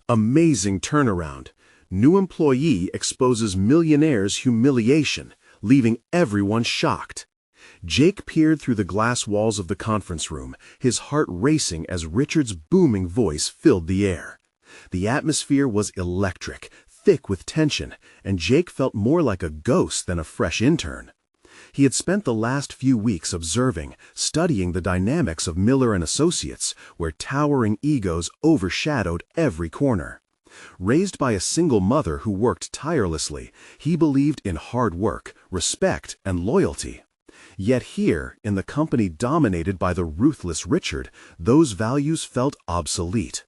Amazing turnaround. New employee exposes Millionaire'S Humiliation, leaving everyone shocked. Jake peered through the glass walls of the conference room, his heart racing as Richard's booming voice filled the air. The atmosphere was electric, thick with tension, and Jake felt more like a ghost than a fresh intern. He had spent the last few weeks observing, studying the dynamics of Miller and Associates, where towering egos overshadowed every corner. Raised by a single mother who worked tirelessly, he believed in hard work, respect, and loyalty. Yet here, in the company dominated by the ruthless Richard, those values felt obsolete.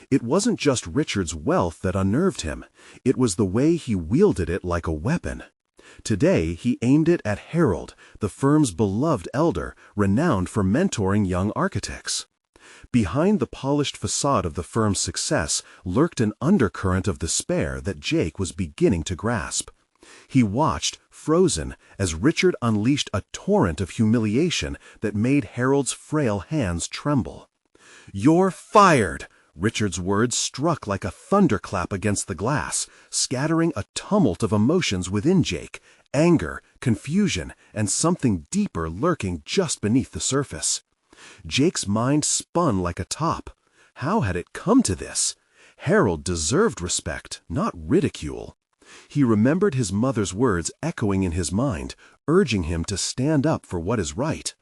It wasn't just Richard's wealth that unnerved him, it was the way he wielded it like a weapon. Today, he aimed it at Harold, the firm's beloved elder, renowned for mentoring young architects. Behind the polished facade of the firm's success lurked an undercurrent of despair that Jake was beginning to grasp. He watched, frozen, as Richard unleashed a torrent of humiliation that made Harold's frail hands tremble. "You're fired!" Richard's words struck like a thunderclap against the glass, scattering a tumult of emotions within Jake, anger, confusion, and something deeper lurking just beneath the surface. Jake's mind spun like a top. How had it come to this? Harold deserved respect, not ridicule. He remembered his mother's words echoing in his mind, urging him to stand up for what is right.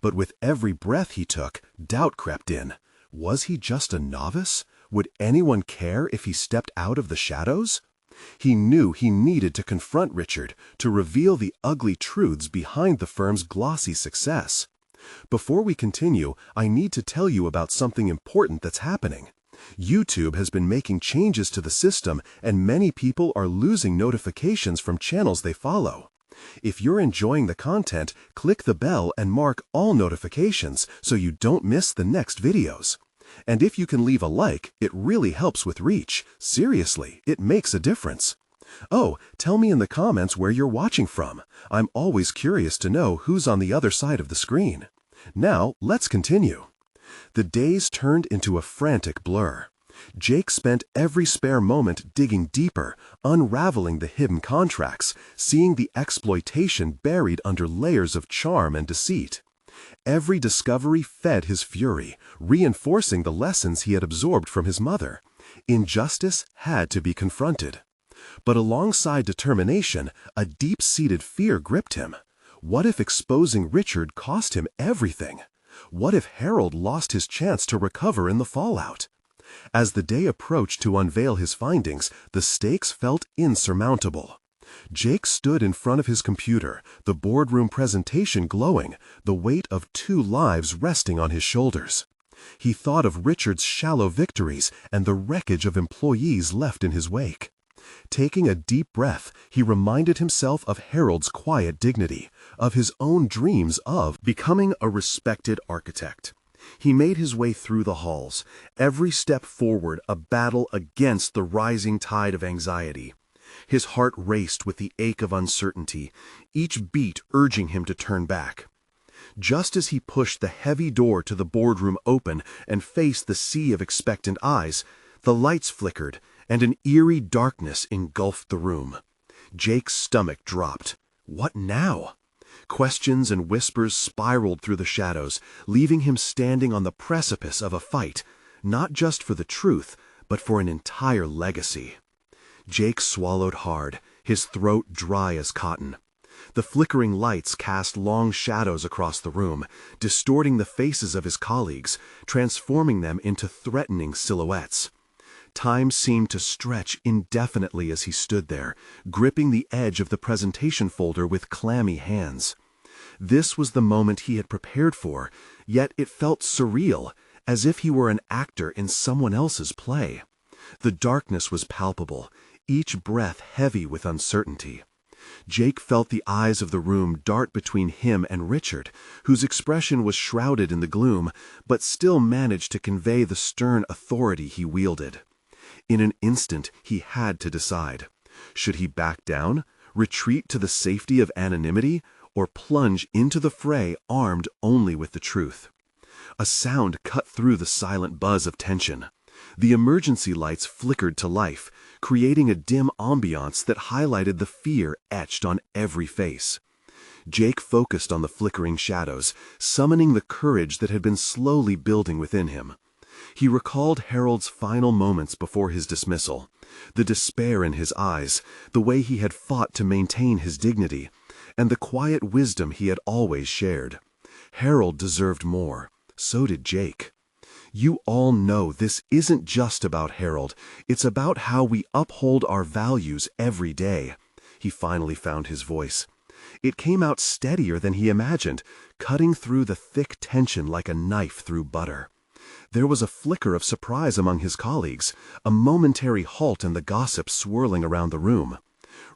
But with every breath he took, doubt crept in. Was he just a novice? Would anyone care if he stepped out of the shadows? He knew he needed to confront Richard, to reveal the ugly truths behind the firm's glossy success. Before we continue, I need to tell you about something important that's happening. YouTube has been making changes to the system, and many people are losing notifications from channels they follow. If you're enjoying the content, click the bell and mark all notifications so you don't miss the next videos. And if you can leave a like, it really helps with reach. Seriously, it makes a difference. Oh, tell me in the comments where you're watching from. I'm always curious to know who's on the other side of the screen. Now, let's continue. The days turned into a frantic blur. Jake spent every spare moment digging deeper, unraveling the hidden contracts, seeing the exploitation buried under layers of charm and deceit. Every discovery fed his fury, reinforcing the lessons he had absorbed from his mother. Injustice had to be confronted. But alongside determination, a deep-seated fear gripped him. What if exposing Richard cost him everything? What if Harold lost his chance to recover in the fallout? As the day approached to unveil his findings, the stakes felt insurmountable. Jake stood in front of his computer, the boardroom presentation glowing, the weight of 2 lives resting on his shoulders. He thought of Richard's shallow victories and the wreckage of employees left in his wake. Taking a deep breath, he reminded himself of Harold's quiet dignity, of his own dreams of becoming a respected architect. He made his way through the halls, every step forward a battle against the rising tide of anxiety. His heart raced with the ache of uncertainty, each beat urging him to turn back. Just as he pushed the heavy door to the boardroom open and faced the sea of expectant eyes, the lights flickered, and an eerie darkness engulfed the room. Jake's stomach dropped. What now? Questions and whispers spiraled through the shadows, leaving him standing on the precipice of a fight, not just for the truth, but for an entire legacy. Jake swallowed hard, his throat dry as cotton. The flickering lights cast long shadows across the room, distorting the faces of his colleagues, transforming them into threatening silhouettes. Time seemed to stretch indefinitely as he stood there, gripping the edge of the presentation folder with clammy hands. This was the moment he had prepared for, yet it felt surreal, as if he were an actor in someone else's play. The darkness was palpable, each breath heavy with uncertainty. Jake felt the eyes of the room dart between him and Richard, whose expression was shrouded in the gloom, but still managed to convey the stern authority he wielded. In an instant, he had to decide. Should he back down, retreat to the safety of anonymity, or plunge into the fray armed only with the truth? A sound cut through the silent buzz of tension. The emergency lights flickered to life, creating a dim ambiance that highlighted the fear etched on every face. Jake focused on the flickering shadows, summoning the courage that had been slowly building within him. He recalled Harold's final moments before his dismissal, the despair in his eyes, the way he had fought to maintain his dignity, and the quiet wisdom he had always shared. Harold deserved more. So did Jake. You all know this isn't just about Harold. It's about how we uphold our values every day. He finally found his voice. It came out steadier than he imagined, cutting through the thick tension like a knife through butter. There was a flicker of surprise among his colleagues, a momentary halt in the gossip swirling around the room.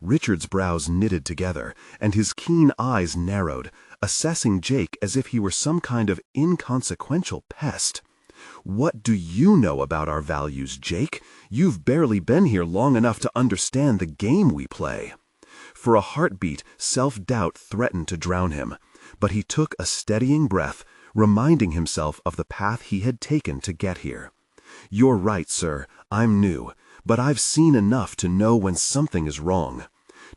Richard's brows knitted together, and his keen eyes narrowed, assessing Jake as if he were some kind of inconsequential pest. "What do you know about our values, Jake? You've barely been here long enough to understand the game we play." For a heartbeat, self-doubt threatened to drown him, but he took a steadying breath, reminding himself of the path he had taken to get here. "You're right, sir. I'm new, but I've seen enough to know when something is wrong.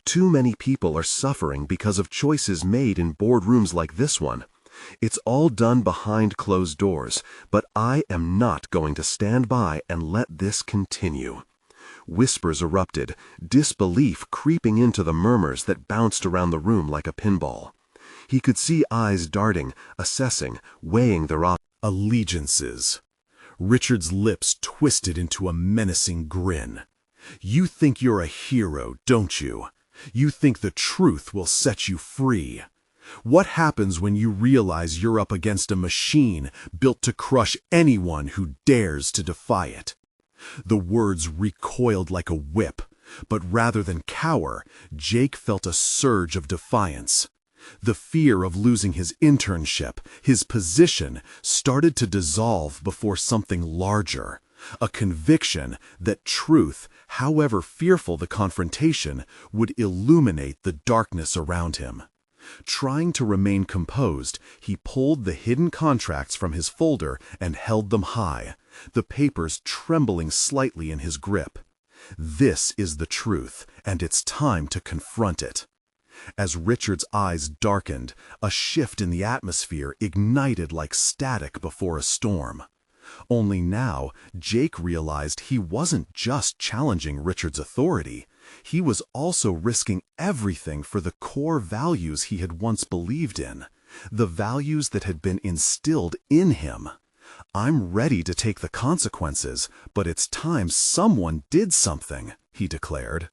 Too many people are suffering because of choices made in boardrooms like this one. It's all done behind closed doors, but I am not going to stand by and let this continue." Whispers erupted, disbelief creeping into the murmurs that bounced around the room like a pinball. He could see eyes darting, assessing, weighing their allegiances. Richard's lips twisted into a menacing grin. "You think you're a hero, don't you? You think the truth will set you free. What happens when you realize you're up against a machine built to crush anyone who dares to defy it?" The words recoiled like a whip, but rather than cower, Jake felt a surge of defiance. The fear of losing his internship, his position, started to dissolve before something larger, a conviction that truth, however fearful the confrontation, would illuminate the darkness around him. Trying to remain composed, he pulled the hidden contracts from his folder and held them high, the papers trembling slightly in his grip. This is the truth, and it's time to confront it. As Richard's eyes darkened, a shift in the atmosphere ignited like static before a storm. Only now, Jake realized he wasn't just challenging Richard's authority. He was also risking everything for the core values he had once believed in, the values that had been instilled in him. "I'm ready to take the consequences, but it's time someone did something," he declared.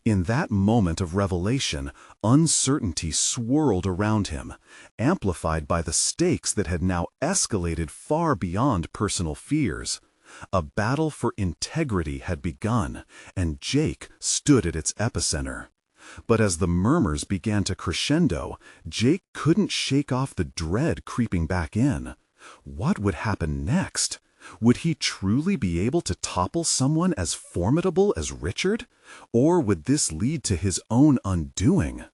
In that moment of revelation, uncertainty swirled around him, amplified by the stakes that had now escalated far beyond personal fears. A battle for integrity had begun, and Jake stood at its epicenter. But as the murmurs began to crescendo, Jake couldn't shake off the dread creeping back in. What would happen next? Would he truly be able to topple someone as formidable as Richard? Or would this lead to his own undoing?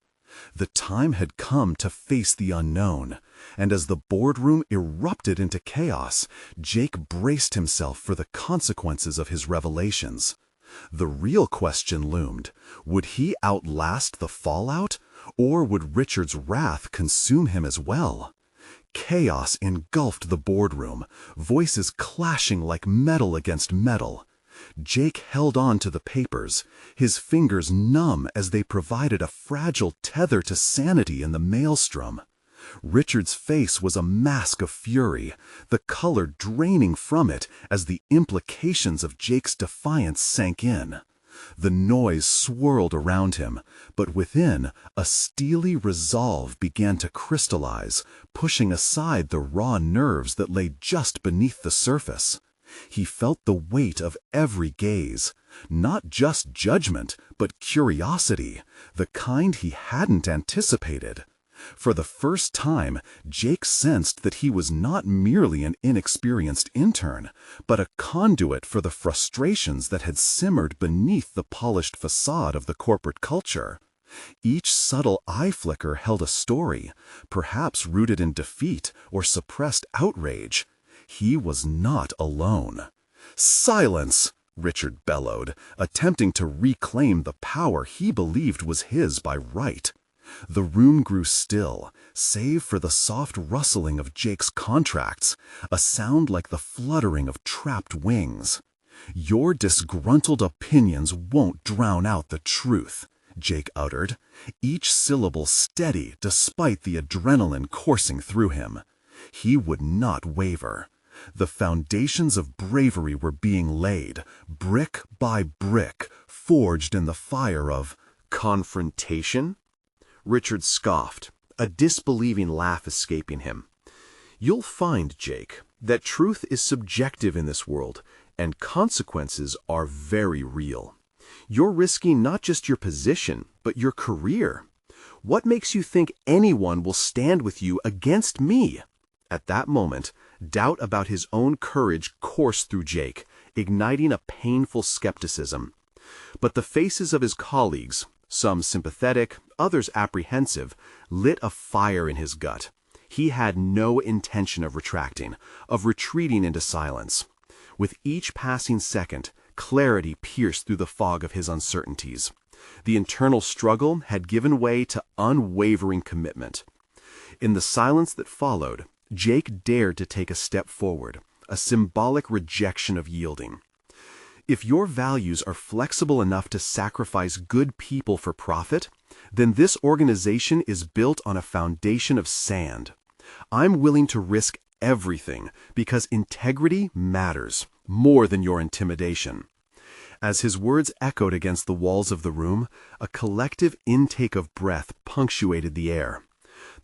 The time had come to face the unknown, and as the boardroom erupted into chaos, Jake braced himself for the consequences of his revelations. The real question loomed: would he outlast the fallout, or would Richard's wrath consume him as well? Chaos engulfed the boardroom, voices clashing like metal against metal. Jake held on to the papers, his fingers numb as they provided a fragile tether to sanity in the maelstrom. Richard's face was a mask of fury, the color draining from it as the implications of Jake's defiance sank in. The noise swirled around him, but within, a steely resolve began to crystallize, pushing aside the raw nerves that lay just beneath the surface. He felt the weight of every gaze, not just judgment, but curiosity, the kind he hadn't anticipated. For the first time, Jake sensed that he was not merely an inexperienced intern, but a conduit for the frustrations that had simmered beneath the polished facade of the corporate culture. Each subtle eye flicker held a story, perhaps rooted in defeat or suppressed outrage. He was not alone. "Silence!" Richard bellowed, attempting to reclaim the power he believed was his by right. The room grew still, save for the soft rustling of Jake's contracts, a sound like the fluttering of trapped wings. "Your disgruntled opinions won't drown out the truth," Jake uttered, each syllable steady despite the adrenaline coursing through him. He would not waver. The foundations of bravery were being laid, brick by brick, forged in the fire of Confrontation? Richard scoffed, a disbelieving laugh escaping him. You'll find, Jake, that truth is subjective in this world, and consequences are very real. You're risking not just your position, but your career. What makes you think anyone will stand with you against me? At that moment, doubt about his own courage coursed through Jake, igniting a painful skepticism. But the faces of his colleagues, some sympathetic, others apprehensive, lit a fire in his gut. He had no intention of retracting, of retreating into silence. With each passing second, clarity pierced through the fog of his uncertainties. The internal struggle had given way to unwavering commitment. In the silence that followed, Jake dared to take a step forward, a symbolic rejection of yielding. If your values are flexible enough to sacrifice good people for profit, then this organization is built on a foundation of sand. I'm willing to risk everything because integrity matters more than your intimidation. As his words echoed against the walls of the room, a collective intake of breath punctuated the air.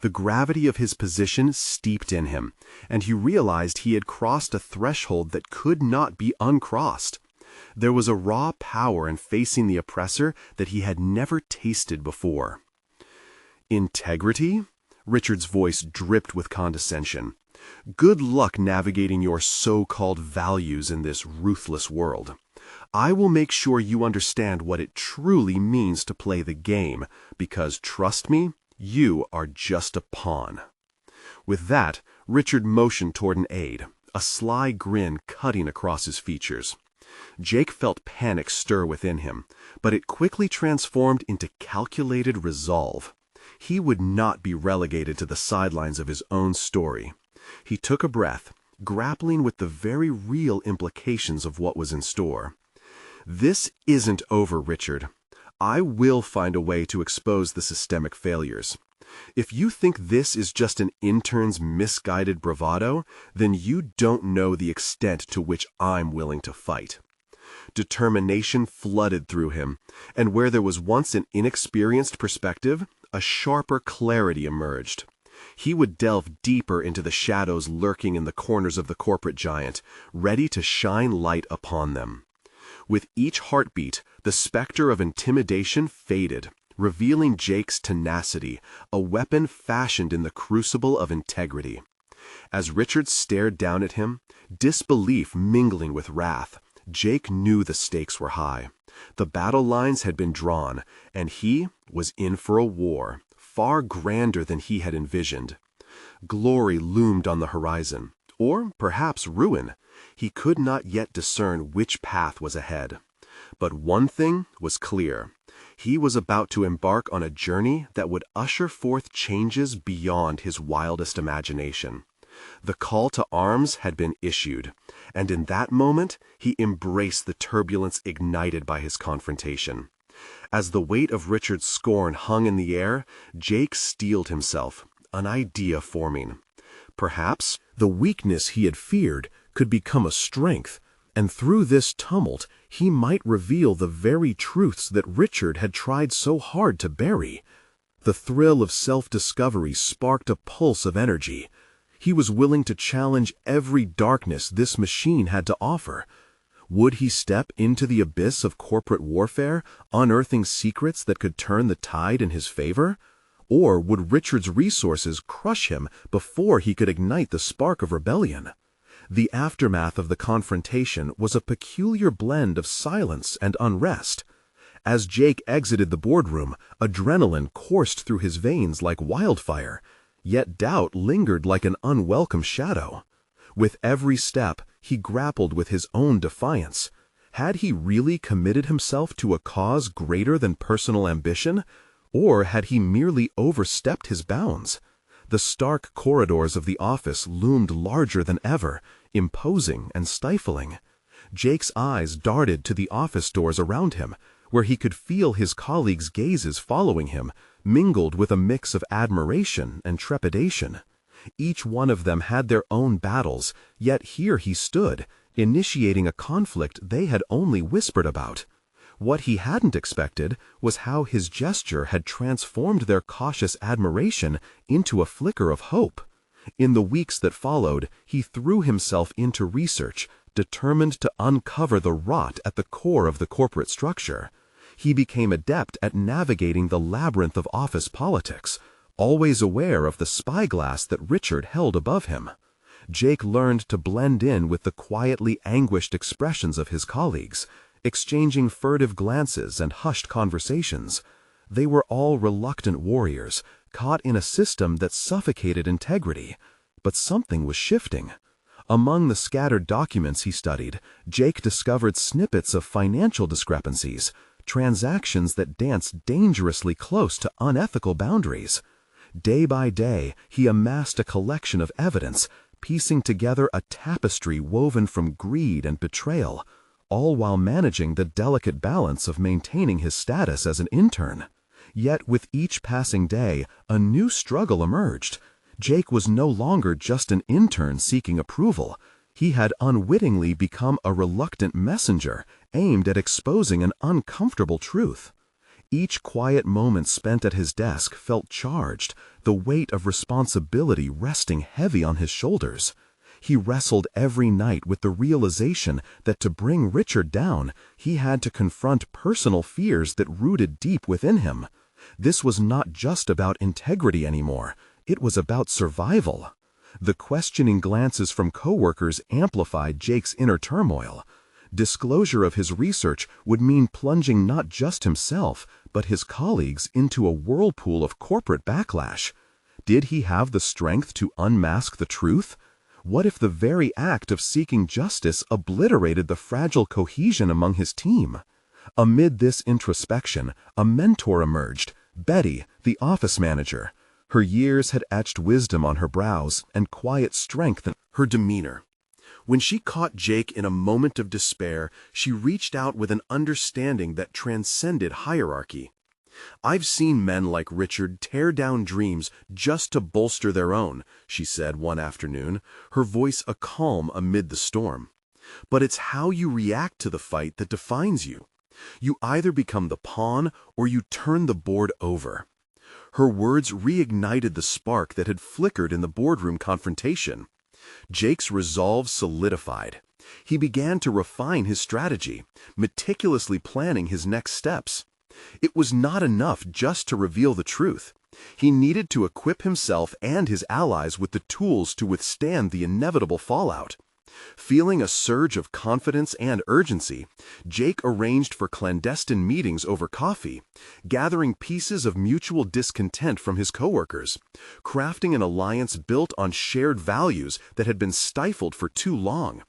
The gravity of his position steeped in him, and he realized he had crossed a threshold that could not be uncrossed. There was a raw power in facing the oppressor that he had never tasted before. Integrity? Richard's voice dripped with condescension. Good luck navigating your so-called values in this ruthless world. I will make sure you understand what it truly means to play the game, because, trust me, you are just a pawn. With that, Richard motioned toward an aide, a sly grin cutting across his features. Jake felt panic stir within him, but it quickly transformed into calculated resolve. He would not be relegated to the sidelines of his own story. He took a breath, grappling with the very real implications of what was in store. This isn't over, Richard. I will find a way to expose the systemic failures. If you think this is just an intern's misguided bravado, then you don't know the extent to which I'm willing to fight. Determination flooded through him, and where there was once an inexperienced perspective, a sharper clarity emerged. He would delve deeper into the shadows lurking in the corners of the corporate giant, ready to shine light upon them. With each heartbeat, the specter of intimidation faded, revealing Jake's tenacity, a weapon fashioned in the crucible of integrity. As Richard stared down at him, disbelief mingling with wrath, Jake knew the stakes were high. The battle lines had been drawn, and he was in for a war, far grander than he had envisioned. Glory loomed on the horizon, or perhaps ruin. He could not yet discern which path was ahead. But one thing was clear. He was about to embark on a journey that would usher forth changes beyond his wildest imagination. The call to arms had been issued, and in that moment he embraced the turbulence ignited by his confrontation. As the weight of Richard's scorn hung in the air, Jake steeled himself, an idea forming. Perhaps the weakness he had feared could become a strength, and through this tumult he might reveal the very truths that Richard had tried so hard to bury. The thrill of self-discovery sparked a pulse of energy. He was willing to challenge every darkness this machine had to offer. Would he step into the abyss of corporate warfare, unearthing secrets that could turn the tide in his favor? Or would Richard's resources crush him before he could ignite the spark of rebellion? The aftermath of the confrontation was a peculiar blend of silence and unrest. As Jake exited the boardroom, adrenaline coursed through his veins like wildfire, yet doubt lingered like an unwelcome shadow. With every step, he grappled with his own defiance. Had he really committed himself to a cause greater than personal ambition? Or had he merely overstepped his bounds? The stark corridors of the office loomed larger than ever, imposing and stifling. Jake's eyes darted to the office doors around him, where he could feel his colleagues' gazes following him, mingled with a mix of admiration and trepidation. Each one of them had their own battles, yet here he stood, initiating a conflict they had only whispered about. What he hadn't expected was how his gesture had transformed their cautious admiration into a flicker of hope. In the weeks that followed, he threw himself into research, determined to uncover the rot at the core of the corporate structure. He became adept at navigating the labyrinth of office politics, always aware of the spyglass that Richard held above him. Jake learned to blend in with the quietly anguished expressions of his colleagues, exchanging furtive glances and hushed conversations. They were all reluctant warriors, caught in a system that suffocated integrity. But something was shifting. Among the scattered documents he studied, Jake discovered snippets of financial discrepancies, transactions that danced dangerously close to unethical boundaries. Day by day, he amassed a collection of evidence, piecing together a tapestry woven from greed and betrayal, all while managing the delicate balance of maintaining his status as an intern. Yet with each passing day, a new struggle emerged. Jake was no longer just an intern seeking approval. He had unwittingly become a reluctant messenger, aimed at exposing an uncomfortable truth. Each quiet moment spent at his desk felt charged, the weight of responsibility resting heavy on his shoulders. He wrestled every night with the realization that to bring Richard down, he had to confront personal fears that rooted deep within him. This was not just about integrity anymore. It was about survival. The questioning glances from coworkers amplified Jake's inner turmoil. Disclosure of his research would mean plunging not just himself, but his colleagues into a whirlpool of corporate backlash. Did he have the strength to unmask the truth? What if the very act of seeking justice obliterated the fragile cohesion among his team? Amid this introspection, a mentor emerged, Betty, the office manager. Her years had etched wisdom on her brows and quiet strength in her demeanor. When she caught Jake in a moment of despair, she reached out with an understanding that transcended hierarchy. "I've seen men like Richard tear down dreams just to bolster their own," she said one afternoon, her voice a calm amid the storm. "But it's how you react to the fight that defines you. You either become the pawn or you turn the board over." Her words reignited the spark that had flickered in the boardroom confrontation. Jake's resolve solidified. He began to refine his strategy, meticulously planning his next steps. It was not enough just to reveal the truth. He needed to equip himself and his allies with the tools to withstand the inevitable fallout. Feeling a surge of confidence and urgency, Jake arranged for clandestine meetings over coffee, gathering pieces of mutual discontent from his coworkers, crafting an alliance built on shared values that had been stifled for too long.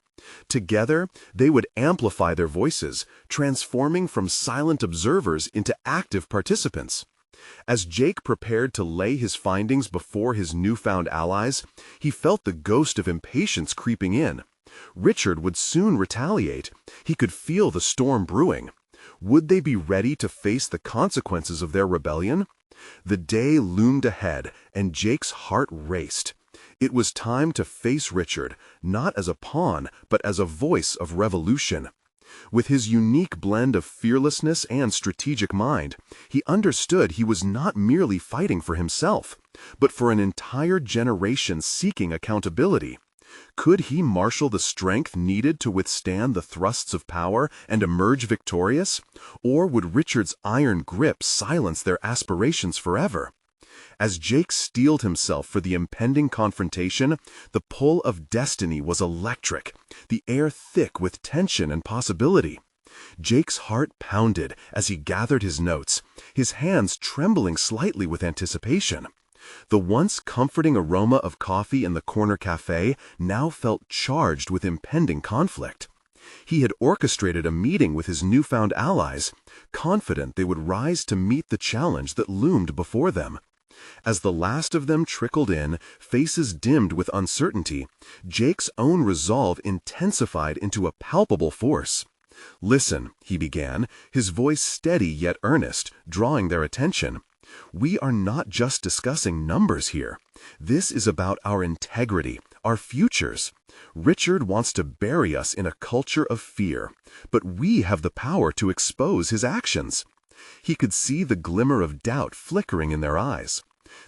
Together, they would amplify their voices, transforming from silent observers into active participants. As Jake prepared to lay his findings before his newfound allies, he felt the ghost of impatience creeping in. Richard would soon retaliate. He could feel the storm brewing. Would they be ready to face the consequences of their rebellion? The day loomed ahead, and Jake's heart raced. It was time to face Richard, not as a pawn, but as a voice of revolution. With his unique blend of fearlessness and strategic mind, he understood he was not merely fighting for himself, but for an entire generation seeking accountability. Could he marshal the strength needed to withstand the thrusts of power and emerge victorious? Or would Richard's iron grip silence their aspirations forever? As Jake steeled himself for the impending confrontation, the pull of destiny was electric, the air thick with tension and possibility. Jake's heart pounded as he gathered his notes, his hands trembling slightly with anticipation. The once comforting aroma of coffee in the corner cafe now felt charged with impending conflict. He had orchestrated a meeting with his newfound allies, confident they would rise to meet the challenge that loomed before them. As the last of them trickled in, faces dimmed with uncertainty, Jake's own resolve intensified into a palpable force. "Listen," he began, his voice steady yet earnest, drawing their attention. "We are not just discussing numbers here. This is about our integrity, our futures. Richard wants to bury us in a culture of fear, but we have the power to expose his actions." He could see the glimmer of doubt flickering in their eyes.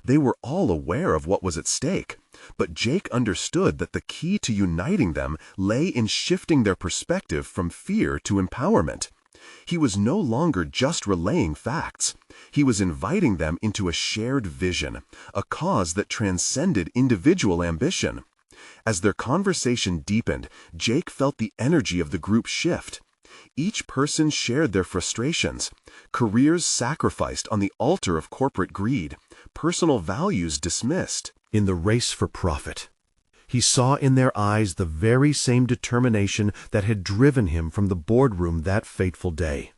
They were all aware of what was at stake, but Jake understood that the key to uniting them lay in shifting their perspective from fear to empowerment. He was no longer just relaying facts. He was inviting them into a shared vision, a cause that transcended individual ambition. As their conversation deepened, Jake felt the energy of the group shift. Each person shared their frustrations, careers sacrificed on the altar of corporate greed, personal values dismissed. In the race for profit, he saw in their eyes the very same determination that had driven him from the boardroom that fateful day.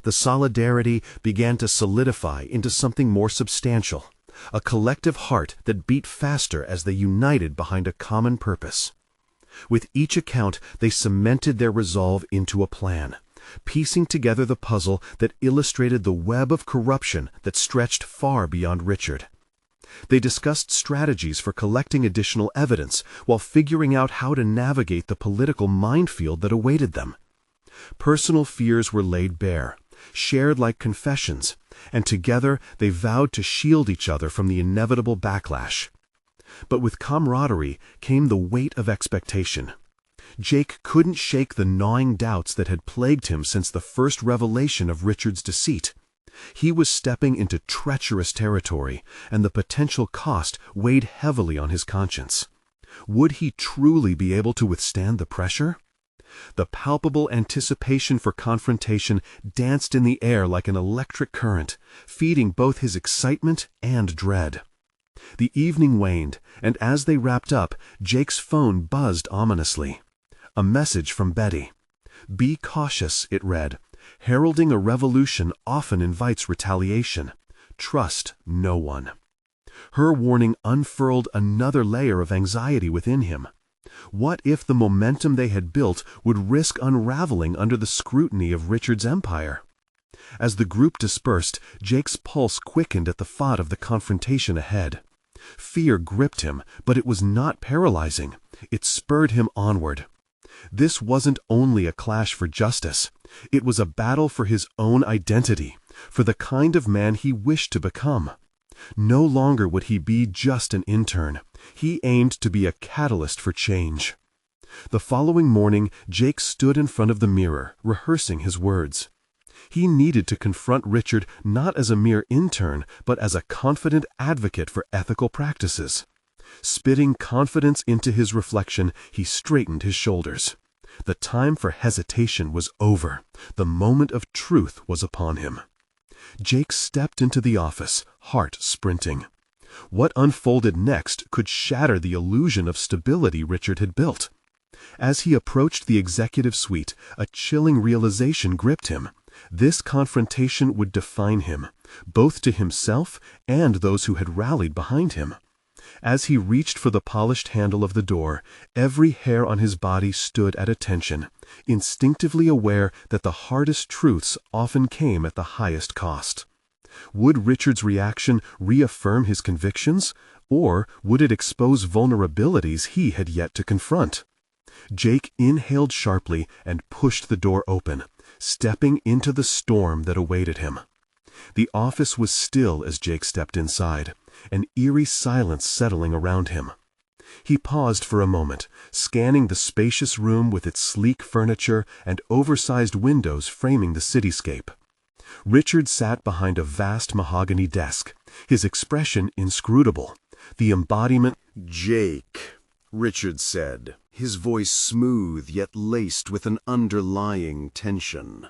The solidarity began to solidify into something more substantial, a collective heart that beat faster as they united behind a common purpose. With each account, they cemented their resolve into a plan, piecing together the puzzle that illustrated the web of corruption that stretched far beyond Richard. They discussed strategies for collecting additional evidence while figuring out how to navigate the political minefield that awaited them. Personal fears were laid bare, shared like confessions, and together they vowed to shield each other from the inevitable backlash. But with camaraderie came the weight of expectation. Jake couldn't shake the gnawing doubts that had plagued him since the first revelation of Richard's deceit. He was stepping into treacherous territory, and the potential cost weighed heavily on his conscience. Would he truly be able to withstand the pressure? The palpable anticipation for confrontation danced in the air like an electric current, feeding both his excitement and dread. The evening waned, and as they wrapped up, Jake's phone buzzed ominously. A message from Betty. "Be cautious," it read. "Heralding a revolution often invites retaliation. Trust no one." Her warning unfurled another layer of anxiety within him. What if the momentum they had built would risk unraveling under the scrutiny of Richard's empire? As the group dispersed, Jake's pulse quickened at the thought of the confrontation ahead. Fear gripped him, but it was not paralyzing. It spurred him onward. This wasn't only a clash for justice. It was a battle for his own identity, for the kind of man he wished to become. No longer would he be just an intern. He aimed to be a catalyst for change. The following morning, Jake stood in front of the mirror, rehearsing his words. He needed to confront Richard not as a mere intern, but as a confident advocate for ethical practices. Spitting confidence into his reflection, he straightened his shoulders. The time for hesitation was over. The moment of truth was upon him. Jake stepped into the office, heart sprinting. What unfolded next could shatter the illusion of stability Richard had built. As he approached the executive suite, a chilling realization gripped him. This confrontation would define him, both to himself and those who had rallied behind him. As he reached for the polished handle of the door, every hair on his body stood at attention, instinctively aware that the hardest truths often came at the highest cost. Would Richard's reaction reaffirm his convictions, or would it expose vulnerabilities he had yet to confront? Jake inhaled sharply and pushed the door open, stepping into the storm that awaited him. The office was still as Jake stepped inside, an eerie silence settling around him. He paused for a moment, scanning the spacious room with its sleek furniture and oversized windows framing the cityscape. Richard sat behind a vast mahogany desk, his expression inscrutable, the embodiment. "Jake," Richard said, his voice smooth yet laced with an underlying tension.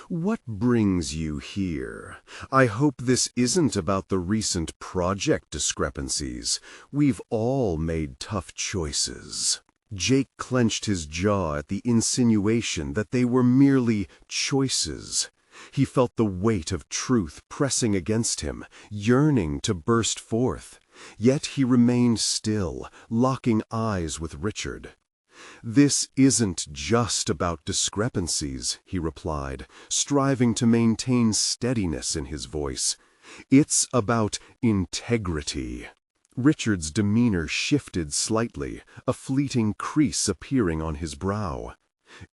What brings you here? I hope this isn't about the recent project discrepancies. We've all made tough choices." Jake clenched his jaw at the insinuation that they were merely choices. He felt the weight of truth pressing against him, yearning to burst forth. Yet he remained still, locking eyes with Richard. "This isn't just about discrepancies," he replied, striving to maintain steadiness in his voice. "It's about integrity." Richard's demeanor shifted slightly, a fleeting crease appearing on his brow.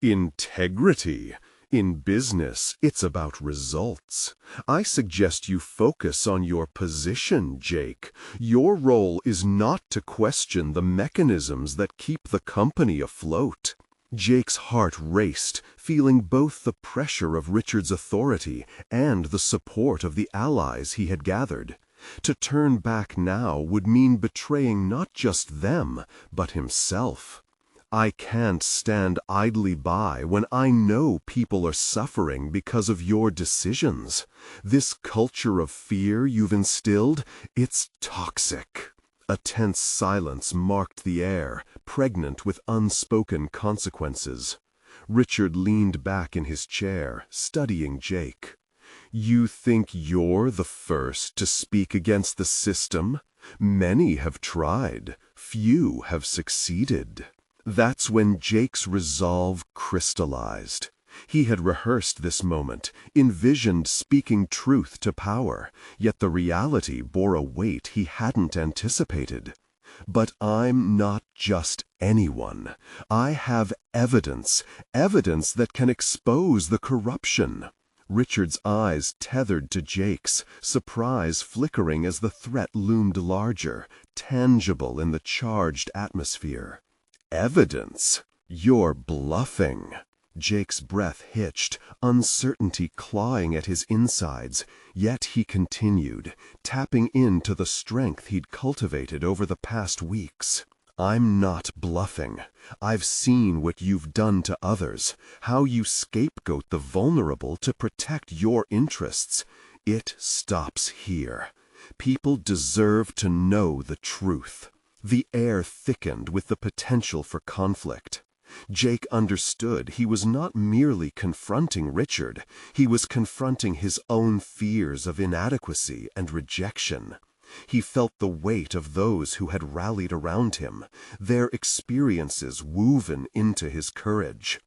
"Integrity? In business, it's about results. I suggest you focus on your position, Jake. Your role is not to question the mechanisms that keep the company afloat." Jake's heart raced, feeling both the pressure of Richard's authority and the support of the allies he had gathered. To turn back now would mean betraying not just them, but himself. "I can't stand idly by when I know people are suffering because of your decisions. This culture of fear you've instilled, it's toxic." A tense silence marked the air, pregnant with unspoken consequences. Richard leaned back in his chair, studying Jake. "You think you're the first to speak against the system? Many have tried, few have succeeded." That's when Jake's resolve crystallized. He had rehearsed this moment, envisioned speaking truth to power, yet the reality bore a weight he hadn't anticipated. "But I'm not just anyone. I have evidence that can expose the corruption." Richard's eyes tethered to Jake's, surprise flickering as the threat loomed larger, tangible in the charged atmosphere. "Evidence? You're bluffing." Jake's breath hitched, uncertainty clawing at his insides, yet he continued, tapping into the strength he'd cultivated over the past weeks. "I'm not bluffing. I've seen what you've done to others, how you scapegoat the vulnerable to protect your interests. It stops here. People deserve to know the truth." The air thickened with the potential for conflict. Jake understood he was not merely confronting Richard, he was confronting his own fears of inadequacy and rejection. He felt the weight of those who had rallied around him, their experiences woven into his courage.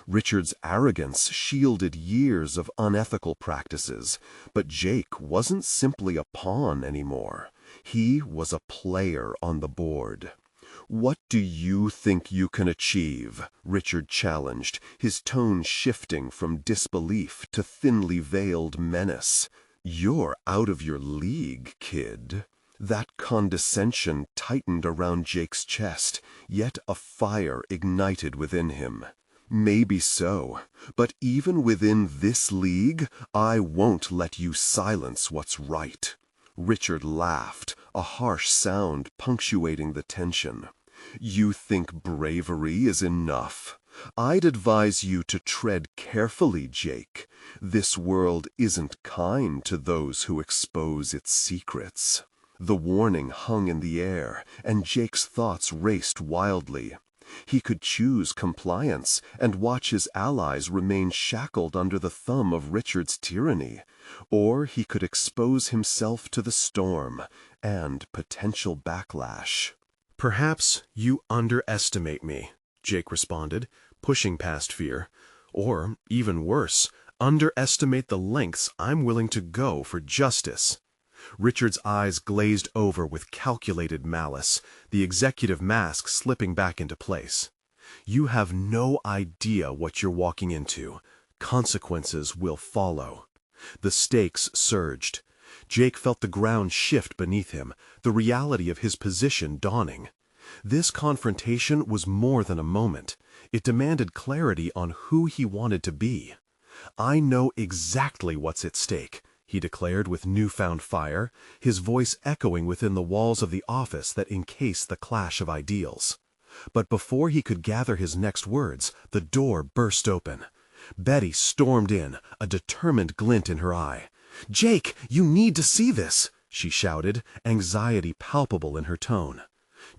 Richard's arrogance shielded years of unethical practices, but Jake wasn't simply a pawn anymore. He was a player on the board. "What do you think you can achieve?" Richard challenged, his tone shifting from disbelief to thinly veiled menace. "You're out of your league, kid." That condescension tightened around Jake's chest, yet a fire ignited within him. "Maybe so, but even within this league, I won't let you silence what's right." Richard laughed, a harsh sound punctuating the tension. "You think bravery is enough? I'd advise you to tread carefully, Jake. This world isn't kind to those who expose its secrets." The warning hung in the air, and Jake's thoughts raced wildly. He could choose compliance and watch his allies remain shackled under the thumb of Richard's tyranny, or he could expose himself to the storm and potential backlash. "Perhaps you underestimate me," Jake responded, pushing past fear. "Or, even worse, underestimate the lengths I'm willing to go for justice." Richard's eyes glazed over with calculated malice, the executive mask slipping back into place. "You have no idea what you're walking into. Consequences will follow." The stakes surged. Jake felt the ground shift beneath him, the reality of his position dawning. This confrontation was more than a moment. It demanded clarity on who he wanted to be. "I know exactly what's at stake," he declared with newfound fire, his voice echoing within the walls of the office that encased the clash of ideals. But before he could gather his next words, the door burst open. Betty stormed in, a determined glint in her eye. "Jake, you need to see this," she shouted, anxiety palpable in her tone.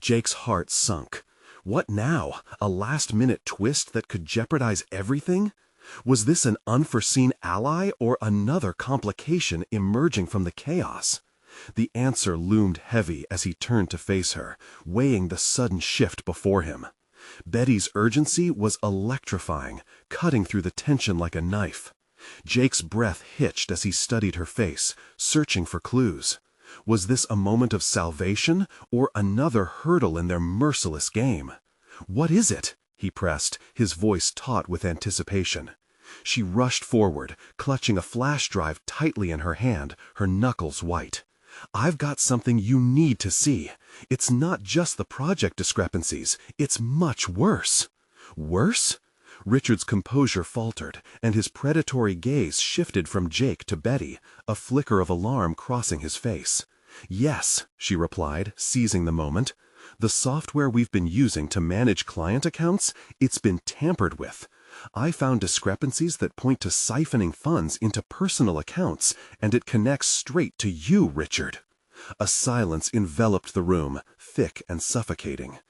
Jake's heart sunk. What now? A last-minute twist that could jeopardize everything? Was this an unforeseen ally or another complication emerging from the chaos? The answer loomed heavy as he turned to face her, weighing the sudden shift before him. Betty's urgency was electrifying, cutting through the tension like a knife. Jake's breath hitched as he studied her face, searching for clues. Was this a moment of salvation or another hurdle in their merciless game? "What is it?" he pressed, his voice taut with anticipation. She rushed forward, clutching a flash drive tightly in her hand, her knuckles white. "I've got something you need to see. It's not just the project discrepancies, it's much worse." "Worse?" Richard's composure faltered, and his predatory gaze shifted from Jake to Betty, a flicker of alarm crossing his face. "Yes," she replied, seizing the moment. "The software we've been using to manage client accounts, it's been tampered with. I found discrepancies that point to siphoning funds into personal accounts, and it connects straight to you, Richard." A silence enveloped the room, thick and suffocating.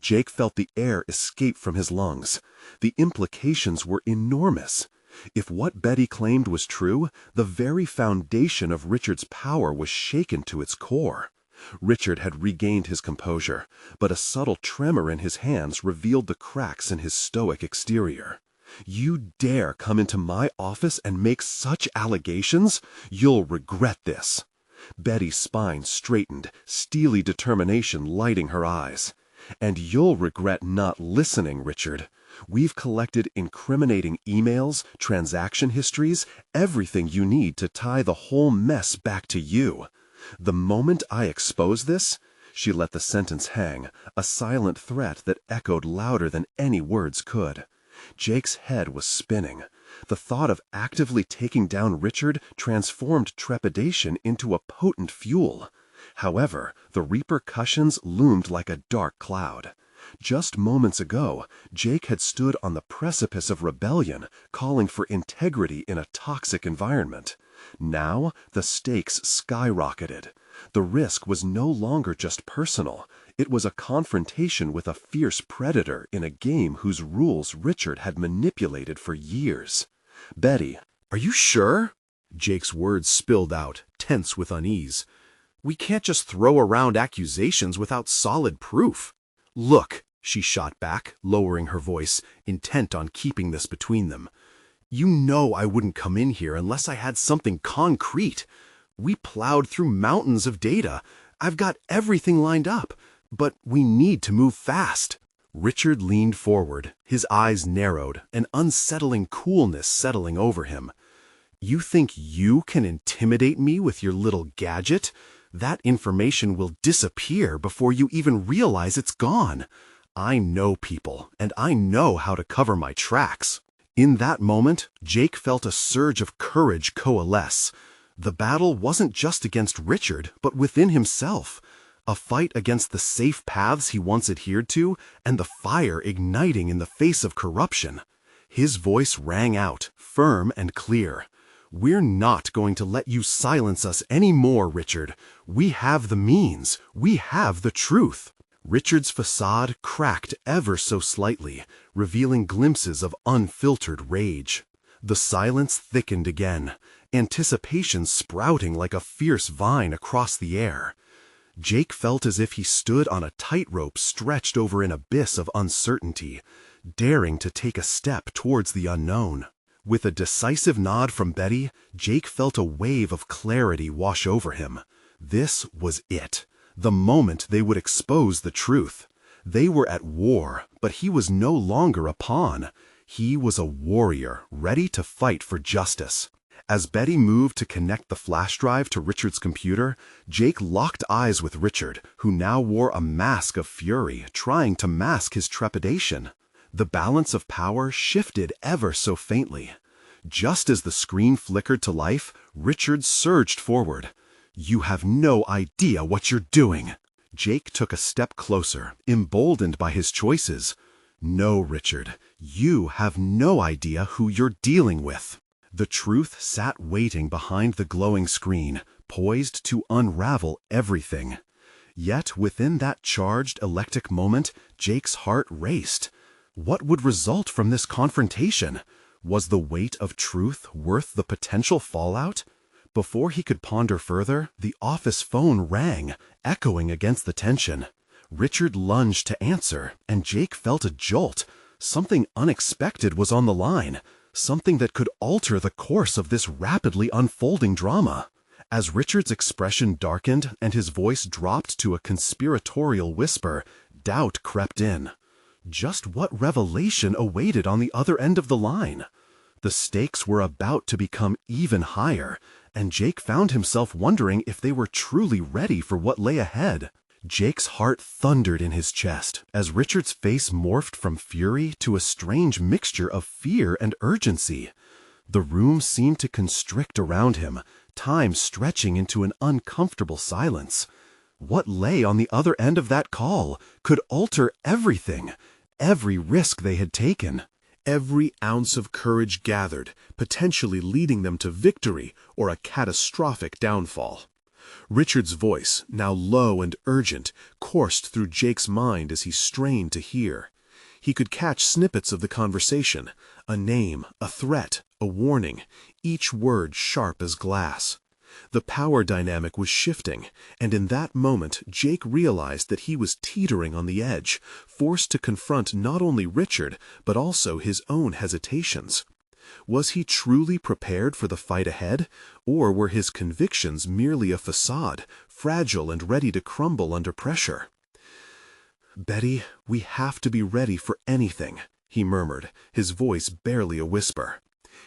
Jake felt the air escape from his lungs. The implications were enormous. If what Betty claimed was true, the very foundation of Richard's power was shaken to its core. Richard had regained his composure, but a subtle tremor in his hands revealed the cracks in his stoic exterior. "You dare come into my office and make such allegations? You'll regret this." Betty's spine straightened, steely determination lighting her eyes. "And you'll regret not listening, Richard. We've collected incriminating emails, transaction histories, everything you need to tie the whole mess back to you. The moment I expose this—" She let the sentence hang, a silent threat that echoed louder than any words could. Jake's head was spinning. The thought of actively taking down Richard transformed trepidation into a potent fuel. However, the repercussions loomed like a dark cloud. Just moments ago, Jake had stood on the precipice of rebellion, calling for integrity in a toxic environment. Now, the stakes skyrocketed. The risk was no longer just personal. It was a confrontation with a fierce predator in a game whose rules Richard had manipulated for years. "Betty, are you sure?" Jake's words spilled out, tense with unease. "We can't just throw around accusations without solid proof." "Look," she shot back, lowering her voice, intent on keeping this between them. "You know I wouldn't come in here unless I had something concrete. We plowed through mountains of data. I've got everything lined up, but we need to move fast." Richard leaned forward, his eyes narrowed, an unsettling coolness settling over him. "You think you can intimidate me with your little gadget? That information will disappear before you even realize it's gone. I know people, and I know how to cover my tracks." In that moment, Jake felt a surge of courage coalesce. The battle wasn't just against Richard, but within himself. A fight against the safe paths he once adhered to, and the fire igniting in the face of corruption. His voice rang out, firm and clear. "We're not going to let you silence us anymore, Richard. We have the means. We have the truth." Richard's facade cracked ever so slightly, revealing glimpses of unfiltered rage. The silence thickened again, anticipation sprouting like a fierce vine across the air. Jake felt as if he stood on a tightrope stretched over an abyss of uncertainty, daring to take a step towards the unknown. With a decisive nod from Betty, Jake felt a wave of clarity wash over him. This was it. The moment they would expose the truth. They were at war, but he was no longer a pawn. He was a warrior, ready to fight for justice. As Betty moved to connect the flash drive to Richard's computer, Jake locked eyes with Richard, who now wore a mask of fury, trying to mask his trepidation. The balance of power shifted ever so faintly. Just as the screen flickered to life, Richard surged forward. "You have no idea what you're doing." Jake took a step closer, emboldened by his choices. No, Richard, you have no idea who you're dealing with. The truth sat waiting behind the glowing screen, poised to unravel everything. Yet within that charged, electric moment, Jake's heart raced. What would result from this confrontation? Was the weight of truth worth the potential fallout? Before he could ponder further, the office phone rang, echoing against the tension. Richard lunged to answer, and Jake felt a jolt. Something unexpected was on the line, something that could alter the course of this rapidly unfolding drama. As Richard's expression darkened and his voice dropped to a conspiratorial whisper, doubt crept in. Just what revelation awaited on the other end of the line? The stakes were about to become even higher, and Jake found himself wondering if they were truly ready for what lay ahead. Jake's heart thundered in his chest as Richard's face morphed from fury to a strange mixture of fear and urgency. The room seemed to constrict around him, time stretching into an uncomfortable silence. What lay on the other end of that call could alter everything, every risk they had taken. Every ounce of courage gathered, potentially leading them to victory or a catastrophic downfall. Richard's voice, now low and urgent, coursed through Jake's mind as he strained to hear. He could catch snippets of the conversation, a name, a threat, a warning, each word sharp as glass. The power dynamic was shifting, and in that moment Jake realized that he was teetering on the edge, forced to confront not only Richard, but also his own hesitations. Was he truly prepared for the fight ahead, or were his convictions merely a facade, fragile and ready to crumble under pressure? "Betty, we have to be ready for anything," he murmured, his voice barely a whisper.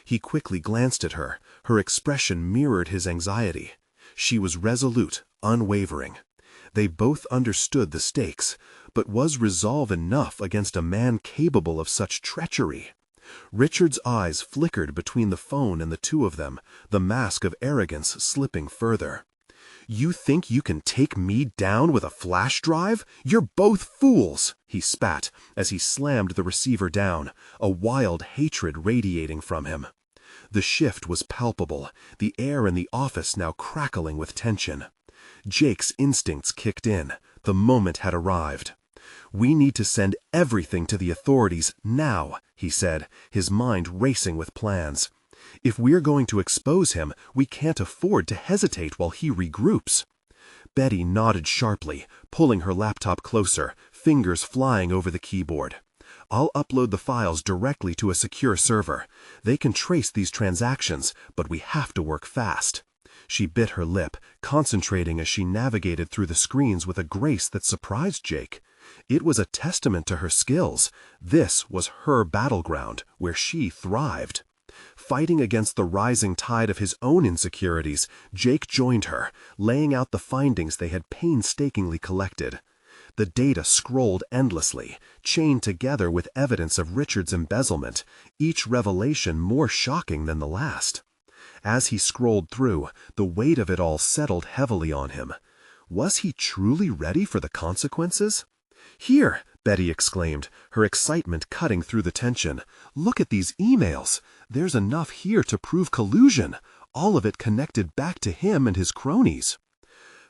He quickly glanced at her. Her expression mirrored his anxiety. She was resolute, unwavering. They both understood the stakes, but was resolve enough against a man capable of such treachery? Richard's eyes flickered between the phone and the two of them, the mask of arrogance slipping further. "You think you can take me down with a flash drive? You're both fools!" he spat as he slammed the receiver down, a wild hatred radiating from him. The shift was palpable, the air in the office now crackling with tension. Jake's instincts kicked in. The moment had arrived. "We need to send everything to the authorities now," he said, his mind racing with plans. "If we're going to expose him, we can't afford to hesitate while he regroups." Betty nodded sharply, pulling her laptop closer, fingers flying over the keyboard. "I'll upload the files directly to a secure server. They can trace these transactions, but we have to work fast." She bit her lip, concentrating as she navigated through the screens with a grace that surprised Jake. It was a testament to her skills. This was her battleground, where she thrived. Fighting against the rising tide of his own insecurities, Jake joined her, laying out the findings they had painstakingly collected. The data scrolled endlessly, chained together with evidence of Richard's embezzlement, each revelation more shocking than the last. As he scrolled through, the weight of it all settled heavily on him. Was he truly ready for the consequences? "Here," Betty exclaimed, her excitement cutting through the tension. "Look at these emails. There's enough here to prove collusion, all of it connected back to him and his cronies."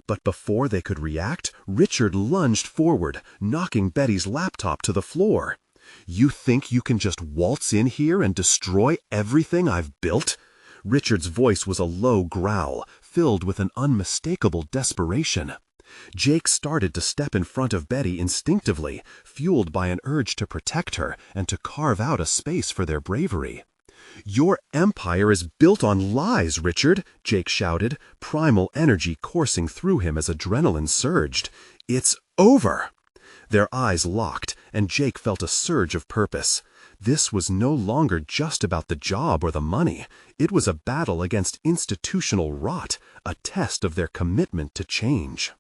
But before they could react, Richard lunged forward, knocking Betty's laptop to the floor. "You think you can just waltz in here and destroy everything I've built?" Richard's voice was a low growl, filled with an unmistakable desperation. Jake started to step in front of Betty instinctively, fueled by an urge to protect her and to carve out a space for their bravery. "Your empire is built on lies, Richard," Jake shouted, primal energy coursing through him as adrenaline surged. "It's over!" Their eyes locked, and Jake felt a surge of purpose. This was no longer just about the job or the money. It was a battle against institutional rot, a test of their commitment to change.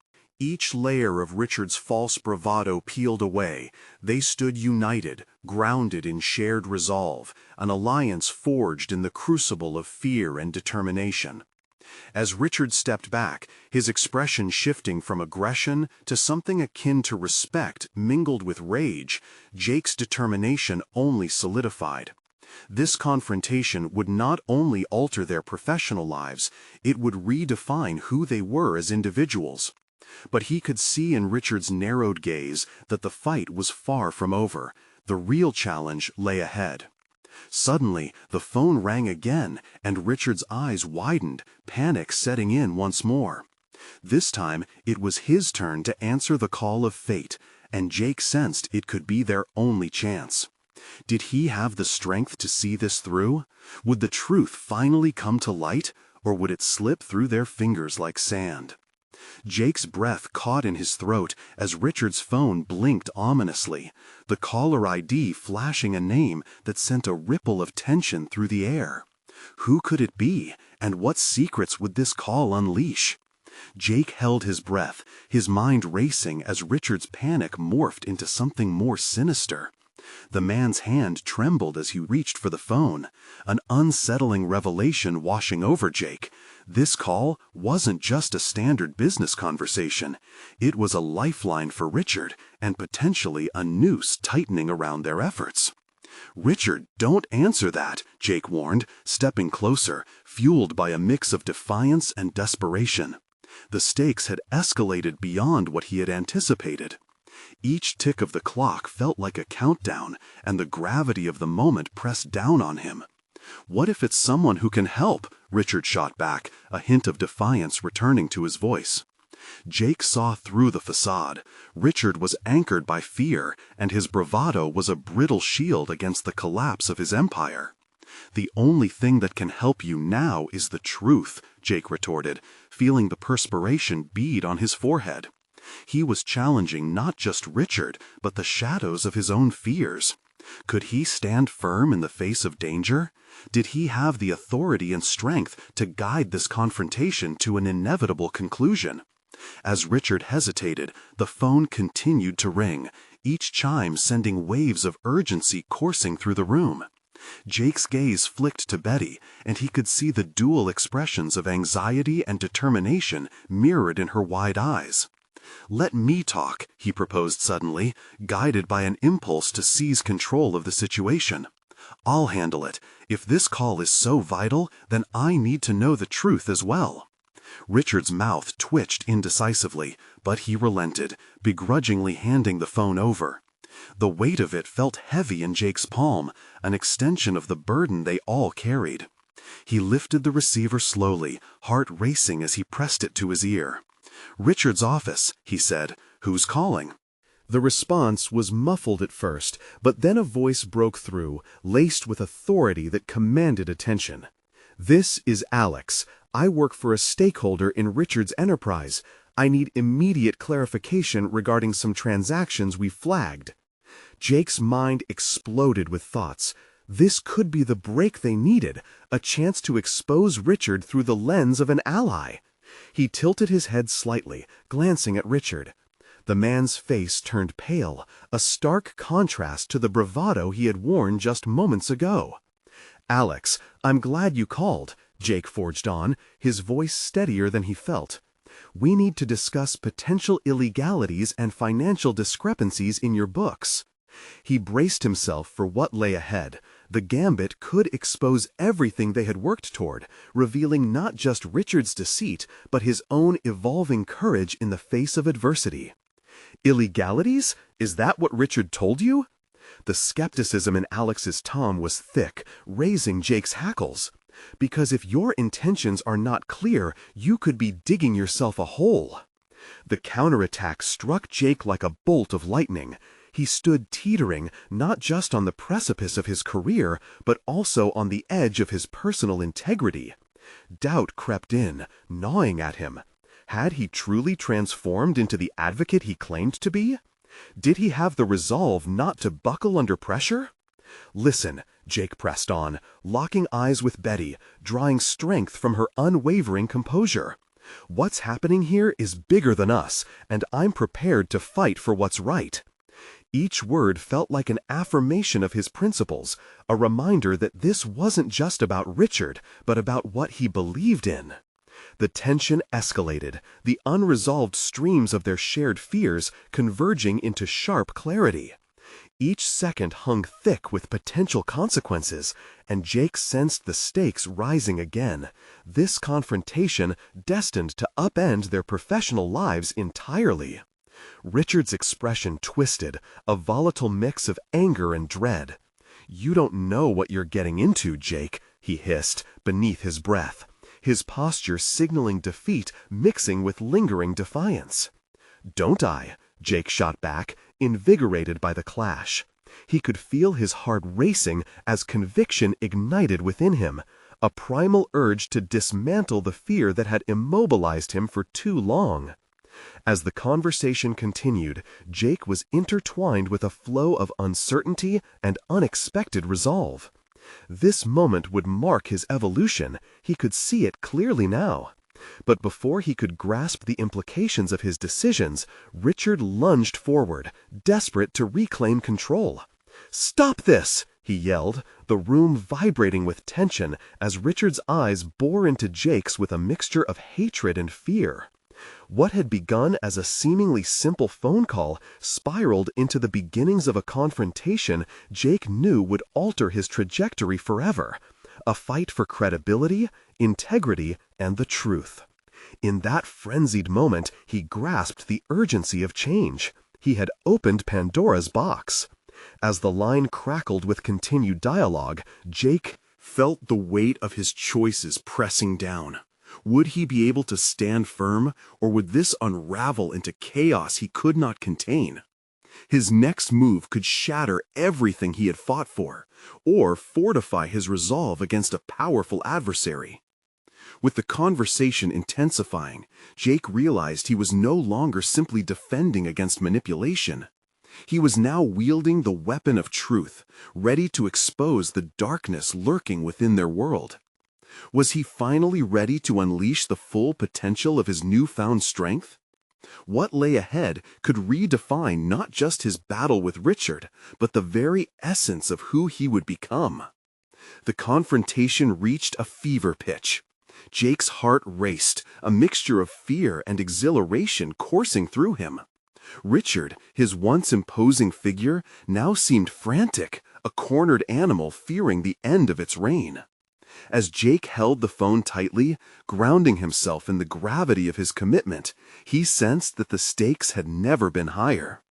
Each layer of Richard's false bravado peeled away. They stood united, grounded in shared resolve, an alliance forged in the crucible of fear and determination. As Richard stepped back, his expression shifting from aggression to something akin to respect mingled with rage, Jake's determination only solidified. This confrontation would not only alter their professional lives, it would redefine who they were as individuals. But he could see in Richard's narrowed gaze that the fight was far from over. The real challenge lay ahead. Suddenly, the phone rang again, and Richard's eyes widened, panic setting in once more. This time, it was his turn to answer the call of fate, and Jake sensed it could be their only chance. Did he have the strength to see this through? Would the truth finally come to light, or would it slip through their fingers like sand? Jake's breath caught in his throat as Richard's phone blinked ominously, the caller ID flashing a name that sent a ripple of tension through the air. Who could it be, and what secrets would this call unleash? Jake held his breath, his mind racing as Richard's panic morphed into something more sinister. The man's hand trembled as he reached for the phone, an unsettling revelation washing over Jake. This call wasn't just a standard business conversation. It was a lifeline for Richard, and potentially a noose tightening around their efforts. "Richard, don't answer that," Jake warned, stepping closer, fueled by a mix of defiance and desperation. The stakes had escalated beyond what he had anticipated. Each tick of the clock felt like a countdown, and the gravity of the moment pressed down on him. "What if it's someone who can help?" Richard shot back, a hint of defiance returning to his voice. Jake saw through the facade. Richard was anchored by fear, and his bravado was a brittle shield against the collapse of his empire. "The only thing that can help you now is the truth," Jake retorted, feeling the perspiration bead on his forehead. He was challenging not just Richard, but the shadows of his own fears. Could he stand firm in the face of danger? Did he have the authority and strength to guide this confrontation to an inevitable conclusion? As Richard hesitated, the phone continued to ring, each chime sending waves of urgency coursing through the room. Jake's gaze flicked to Betty, and he could see the dual expressions of anxiety and determination mirrored in her wide eyes. "Let me talk," he proposed suddenly, guided by an impulse to seize control of the situation. "I'll handle it. If this call is so vital, then I need to know the truth as well." Richard's mouth twitched indecisively, but he relented, begrudgingly handing the phone over. The weight of it felt heavy in Jake's palm, an extension of the burden they all carried. He lifted the receiver slowly, heart racing as he pressed it to his ear. "Richard's office," he said. "Who's calling?" The response was muffled at first, but then a voice broke through, laced with authority that commanded attention. "This is Alex. I work for a stakeholder in Richard's enterprise. I need immediate clarification regarding some transactions we flagged." Jake's mind exploded with thoughts. This could be the break they needed, a chance to expose Richard through the lens of an ally. He tilted his head slightly, glancing at Richard. The man's face turned pale, a stark contrast to the bravado he had worn just moments ago. "Alex, I'm glad you called," Jake forged on, his voice steadier than he felt. "We need to discuss potential illegalities and financial discrepancies in your books." He braced himself for what lay ahead. The gambit could expose everything they had worked toward, revealing not just Richard's deceit, but his own evolving courage in the face of adversity. "Illegalities? Is that what Richard told you?" The skepticism in Alex's tone was thick, raising Jake's hackles. "Because if your intentions are not clear, you could be digging yourself a hole." The counterattack struck Jake like a bolt of lightning. He stood teetering, not just on the precipice of his career, but also on the edge of his personal integrity. Doubt crept in, gnawing at him. Had he truly transformed into the advocate he claimed to be? Did he have the resolve not to buckle under pressure? "Listen," Jake pressed on, locking eyes with Betty, drawing strength from her unwavering composure. "What's happening here is bigger than us, and I'm prepared to fight for what's right." Each word felt like an affirmation of his principles, a reminder that this wasn't just about Richard, but about what he believed in. The tension escalated, the unresolved streams of their shared fears converging into sharp clarity. Each second hung thick with potential consequences, and Jake sensed the stakes rising again, this confrontation destined to upend their professional lives entirely. Richard's expression twisted, a volatile mix of anger and dread. "You don't know what you're getting into, Jake," he hissed, beneath his breath, his posture signaling defeat mixing with lingering defiance. "Don't I?" Jake shot back, invigorated by the clash. He could feel his heart racing as conviction ignited within him, a primal urge to dismantle the fear that had immobilized him for too long. As the conversation continued, Jake was intertwined with a flow of uncertainty and unexpected resolve. This moment would mark his evolution, he could see it clearly now. But before he could grasp the implications of his decisions, Richard lunged forward, desperate to reclaim control. "Stop this!" he yelled, the room vibrating with tension as Richard's eyes bore into Jake's with a mixture of hatred and fear. What had begun as a seemingly simple phone call spiraled into the beginnings of a confrontation Jake knew would alter his trajectory forever. A fight for credibility, integrity, and the truth. In that frenzied moment, he grasped the urgency of change. He had opened Pandora's box. As the line crackled with continued dialogue, Jake felt the weight of his choices pressing down. Would he be able to stand firm, or would this unravel into chaos he could not contain? His next move could shatter everything he had fought for, or fortify his resolve against a powerful adversary. With the conversation intensifying, Jake realized he was no longer simply defending against manipulation. He was now wielding the weapon of truth, ready to expose the darkness lurking within their world. Was he finally ready to unleash the full potential of his newfound strength? What lay ahead could redefine not just his battle with Richard, but the very essence of who he would become. The confrontation reached a fever pitch. Jake's heart raced, a mixture of fear and exhilaration coursing through him. Richard, his once imposing figure, now seemed frantic, a cornered animal fearing the end of its reign. As Jake held the phone tightly, grounding himself in the gravity of his commitment, he sensed that the stakes had never been higher.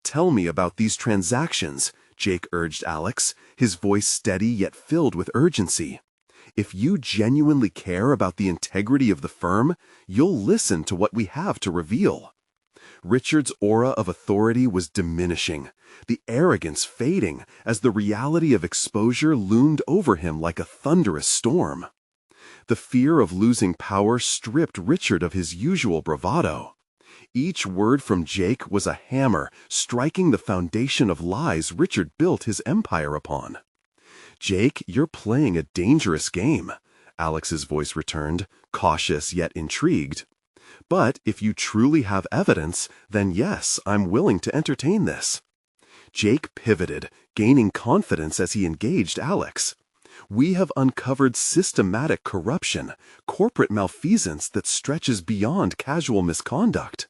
"Tell me about these transactions," Jake urged Alex, his voice steady yet filled with urgency. "If you genuinely care about the integrity of the firm, you'll listen to what we have to reveal." Richard's aura of authority was diminishing, the arrogance fading as the reality of exposure loomed over him like a thunderous storm. The fear of losing power stripped Richard of his usual bravado. Each word from Jake was a hammer striking the foundation of lies Richard built his empire upon. "Jake, you're playing a dangerous game," Alex's voice returned, cautious yet intrigued. "But if you truly have evidence, then yes, I'm willing to entertain this." Jake pivoted, gaining confidence as he engaged Alex. "We have uncovered systematic corruption, corporate malfeasance that stretches beyond casual misconduct.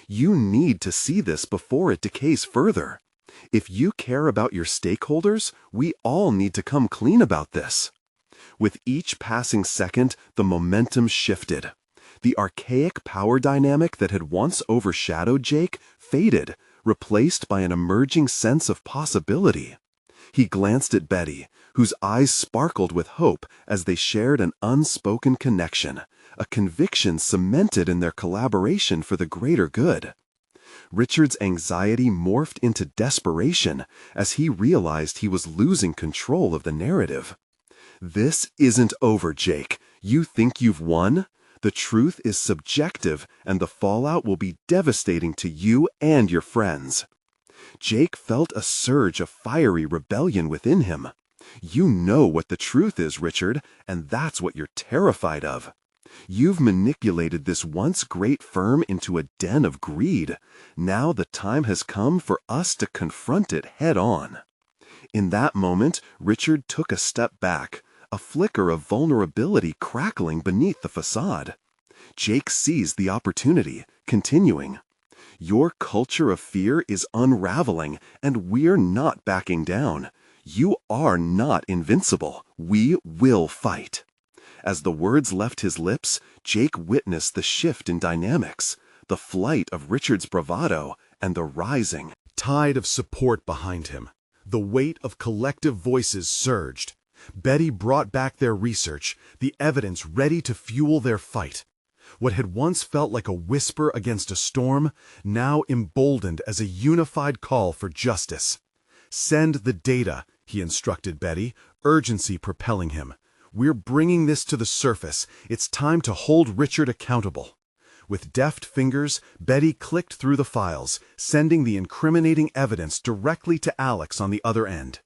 You need to see this before it decays further. If you care about your stakeholders, we all need to come clean about this." With each passing second, the momentum shifted. The archaic power dynamic that had once overshadowed Jake faded, replaced by an emerging sense of possibility. He glanced at Betty, whose eyes sparkled with hope as they shared an unspoken connection, a conviction cemented in their collaboration for the greater good. Richard's anxiety morphed into desperation as he realized he was losing control of the narrative. "This isn't over, Jake. You think you've won? The truth is subjective, and the fallout will be devastating to you and your friends." Jake felt a surge of fiery rebellion within him. "You know what the truth is, Richard, and that's what you're terrified of. You've manipulated this once great firm into a den of greed. Now the time has come for us to confront it head on." In that moment, Richard took a step back, a flicker of vulnerability crackling beneath the facade. Jake seized the opportunity, continuing, "Your culture of fear is unraveling, and we're not backing down. You are not invincible. We will fight." As the words left his lips, Jake witnessed the shift in dynamics, the flight of Richard's bravado, and the rising tide of support behind him. The weight of collective voices surged. Betty brought back their research, the evidence ready to fuel their fight. What had once felt like a whisper against a storm, now emboldened as a unified call for justice. "Send the data," he instructed Betty, urgency propelling him. "We're bringing this to the surface. It's time to hold Richard accountable." With deft fingers, Betty clicked through the files, sending the incriminating evidence directly to Alex on the other end.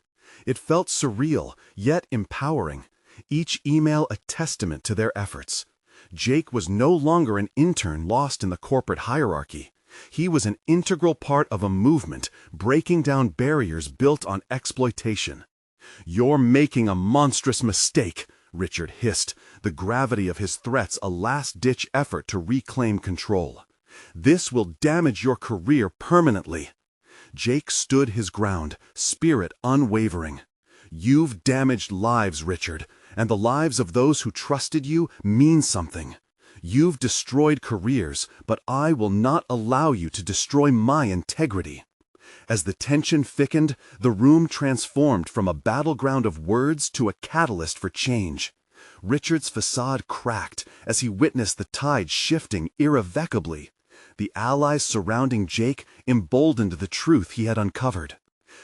It felt surreal, yet empowering, each email a testament to their efforts. Jake was no longer an intern lost in the corporate hierarchy. He was an integral part of a movement, breaking down barriers built on exploitation. "You're making a monstrous mistake," Richard hissed, the gravity of his threats a last-ditch effort to reclaim control. "This will damage your career permanently." Jake stood his ground, spirit unwavering. "You've damaged lives, Richard, and the lives of those who trusted you mean something. You've destroyed careers, but I will not allow you to destroy my integrity." As the tension thickened, the room transformed from a battleground of words to a catalyst for change. Richard's facade cracked as he witnessed the tide shifting irrevocably. The allies surrounding Jake emboldened the truth he had uncovered.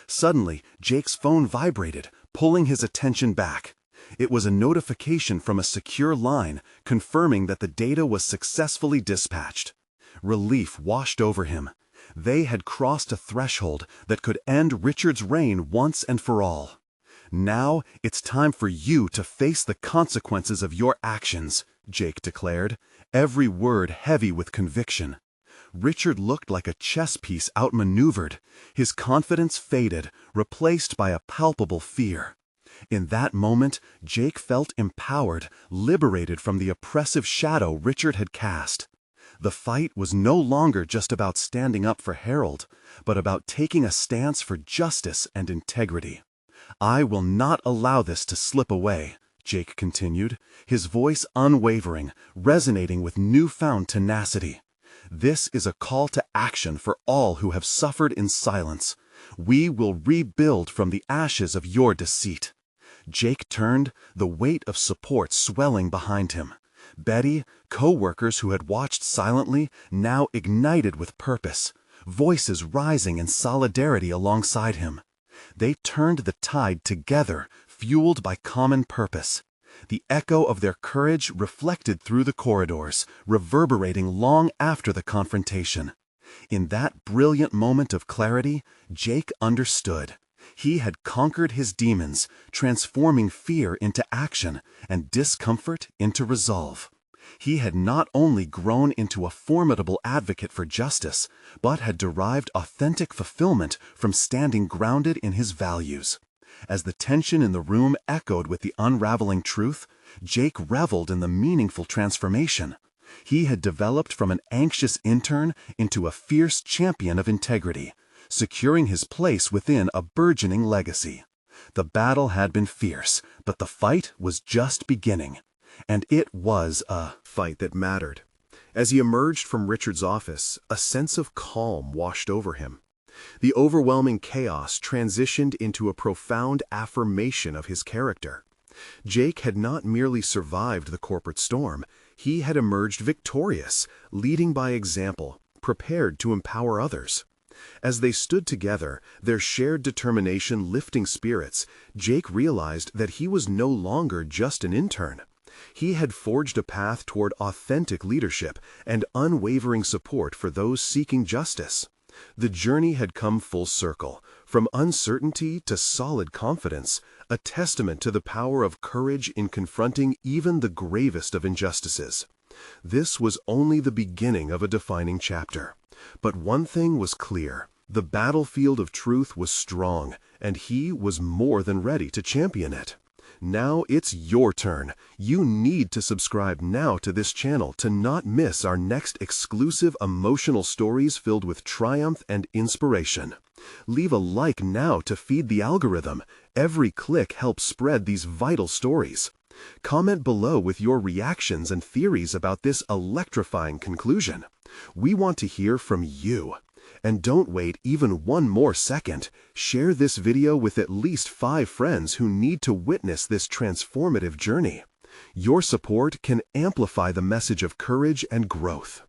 Suddenly, Jake's phone vibrated, pulling his attention back. It was a notification from a secure line confirming that the data was successfully dispatched. Relief washed over him. They had crossed a threshold that could end Richard's reign once and for all. "Now it's time for you to face the consequences of your actions," Jake declared, every word heavy with conviction. Richard looked like a chess piece outmaneuvered. His confidence faded, replaced by a palpable fear. In that moment, Jake felt empowered, liberated from the oppressive shadow Richard had cast. The fight was no longer just about standing up for Harold, but about taking a stance for justice and integrity. "I will not allow this to slip away," Jake continued, his voice unwavering, resonating with newfound tenacity. "This is a call to action for all who have suffered in silence. We will rebuild from the ashes of your deceit." Jake turned, the weight of support swelling behind him. Betty, co-workers who had watched silently, now ignited with purpose, voices rising in solidarity alongside him. They turned the tide together, fueled by common purpose. The echo of their courage reflected through the corridors, reverberating long after the confrontation. In that brilliant moment of clarity, Jake understood. He had conquered his demons, transforming fear into action and discomfort into resolve. He had not only grown into a formidable advocate for justice, but had derived authentic fulfillment from standing grounded in his values. As the tension in the room echoed with the unraveling truth, Jake reveled in the meaningful transformation. He had developed from an anxious intern into a fierce champion of integrity, securing his place within a burgeoning legacy. The battle had been fierce, but the fight was just beginning. And it was a Fight that mattered. As he emerged from Richard's office, a sense of calm washed over him. The overwhelming chaos transitioned into a profound affirmation of his character. Jake had not merely survived the corporate storm, he had emerged victorious, leading by example, prepared to empower others. As they stood together, their shared determination lifting spirits, Jake realized that he was no longer just an intern. He had forged a path toward authentic leadership and unwavering support for those seeking justice. The journey had come full circle, from uncertainty to solid confidence, a testament to the power of courage in confronting even the gravest of injustices. This was only the beginning of a defining chapter. But one thing was clear. The battlefield of truth was strong, and he was more than ready to champion it. Now it's your turn. You need to subscribe now to this channel to not miss our next exclusive emotional stories filled with triumph and inspiration. Leave a like now to feed the algorithm. Every click helps spread these vital stories. Comment below with your reactions and theories about this electrifying conclusion. We want to hear from you. And don't wait even one more second. Share this video with at least 5 friends who need to witness this transformative journey. Your support can amplify the message of courage and growth.